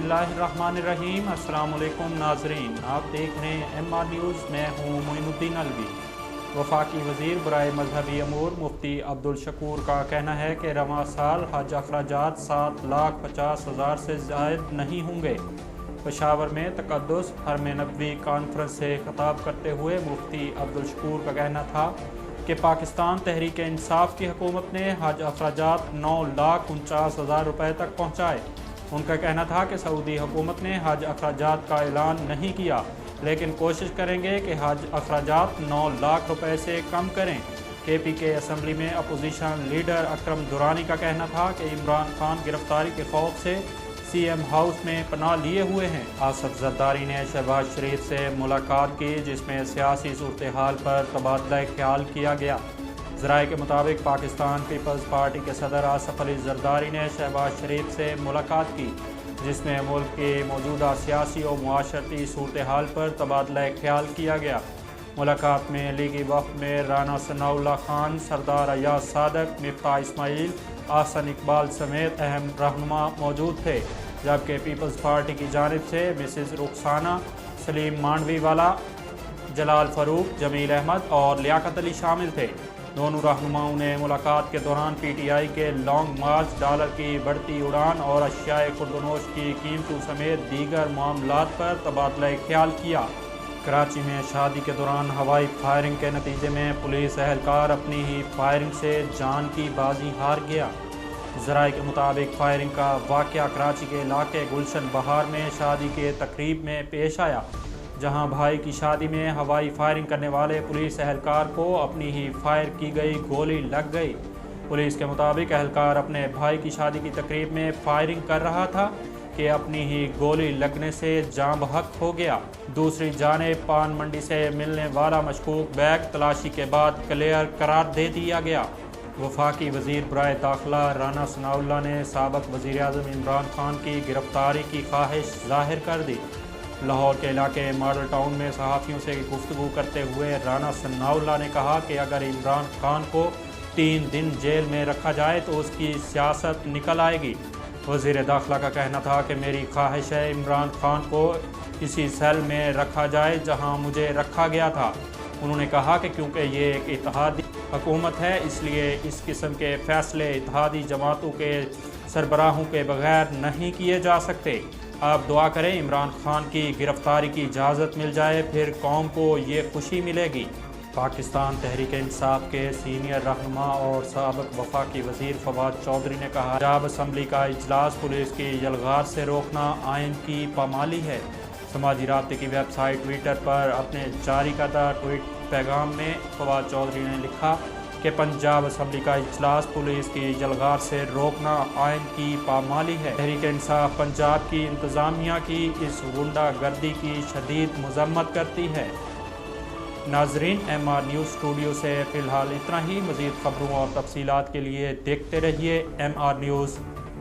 बिस्मिल्लाहिर्रहमानिर्रहीम। अस्सलाम वालेकुम नाजरीन, आप देख रहे हैं MR न्यूज़। मैं हूँ मोइनुद्दीन अलवी। वफाकी वज़ीर बराए मजहबी अमूर मुफ्ती अब्दुल शकूर का कहना है कि रवां साल हज अखराजात 7,50,000 से ज़ायद नहीं होंगे। पेशावर में तक़द्दुस हरम नबवी कॉन्फ्रेंस से खिताब करते हुए मुफ्ती अब्दुल शकूर का कहना था कि पाकिस्तान तहरीक इंसाफ की हुकूमत ने हज अखराजात 9,49,000 रुपये तक पहुँचाए। उनका कहना था कि सऊदी हुकूमत ने हज अखराजात का ऐलान नहीं किया, लेकिन कोशिश करेंगे कि हज अखराजात 9 लाख रुपए से कम करें। KPK असम्बली में अपोजिशन लीडर अकरम दुरानी का कहना था कि इमरान खान गिरफ्तारी के खौफ से CM हाउस में पनाह लिए हुए हैं। आसफ जरदारी ने शहबाज शरीफ से मुलाकात की, जिसमें सियासी सूरत हाल पर तबादला ख्याल किया गया। ज़राए के मुताबिक पाकिस्तान पीपल्स पार्टी के सदर आसफ अली जरदारी ने शहबाज शरीफ से मुलाकात की, जिसमें मुल्क के मौजूदा सियासी और मुआशरती सूरत हाल पर तबादला ख्याल किया गया। मुलाकात में लीगी वफ़द में राना सनाउल्लाह खान, सरदार अयाज सादक, मिफ्ताह इस्माइल, आसन इकबाल समेत अहम रहनुमा मौजूद थे, जबकि पीपल्स पार्टी की जानिब से मिसिज रुखसाना, सलीम मांडवीवाला, जलाल फ़ारूक, जमील अहमद और लियाकत अली शामिल थे। दोनों रहनुमाओं ने मुलाकात के दौरान PTI के लॉन्ग मार्च, डॉलर की बढ़ती उड़ान और अशियाए खुर्दनोश की कीमतों समेत दीगर मामलात पर तबादला ख्याल किया। कराची में शादी के दौरान हवाई फायरिंग के नतीजे में पुलिस एहलकार अपनी ही फायरिंग से जान की बाजी हार गया। ज़राए के मुताबिक फायरिंग का वाक़या कराची के इलाके गुलशन बहार में शादी के तकरीब में पेश आया, जहां भाई की शादी में हवाई फायरिंग करने वाले पुलिस एहलकार को अपनी ही फायर की गई गोली लग गई। पुलिस के मुताबिक एहलकार अपने भाई की शादी की तकरीब में फायरिंग कर रहा था कि अपनी ही गोली लगने से जान बहक हो गया। दूसरी जानिब पान मंडी से मिलने वाला मशकूक बैग तलाशी के बाद क्लियर करार दे दिया गया। वफाकी वज़ीर बराए दाखिला राना सनाउल्लाह ने साबिक़ वज़ीर-ए-आज़म इमरान खान की गिरफ्तारी की ख्वाहिश ज़ाहिर कर दी। लाहौर के इलाके मॉडल टाउन में सहाफ़ियों से गुफ्तगू करते हुए राना सनाउल्लाह ने कहा कि अगर इमरान खान को 3 दिन जेल में रखा जाए तो उसकी सियासत निकल आएगी। वज़ीर दाखिला का कहना था कि मेरी ख्वाहिश है इमरान खान को इसी सेल में रखा जाए जहां मुझे रखा गया था। उन्होंने कहा कि क्योंकि ये एक इत्तेहादी हुकूमत है, इसलिए इस किस्म के फ़ैसले इत्तेहादी जमातों के सरबराहों के बगैर नहीं किए जा सकते। आप दुआ करें इमरान खान की गिरफ्तारी की इजाज़त मिल जाए, फिर कौम को ये खुशी मिलेगी। पाकिस्तान तहरीक इंसाफ के सीनियर रहनुमा और साबिक़ वफाकी वज़ीर फवाद चौधरी ने कहा, पंजाब असम्बली का इजलास पुलिस की यलगार से रोकना आइन की पामाली है। समाजी राब्ते की वेबसाइट ट्विटर पर अपने जारी करदा ट्वीट पैगाम में फवाद चौधरी ने लिखा कि पंजाब असम्बली का इजलास पुलिस की यलगार से रोकना आइन की पामाली है। तहरीक इंसाफ पंजाब की इंतज़ामिया की इस गुंडागर्दी की शदीद मज़म्मत करती है। नाजरीन, MR न्यूज़ स्टूडियो से फ़िलहाल इतना ही। मज़ीद ख़बरों और तफसीलात के लिए देखते रहिए MR न्यूज़।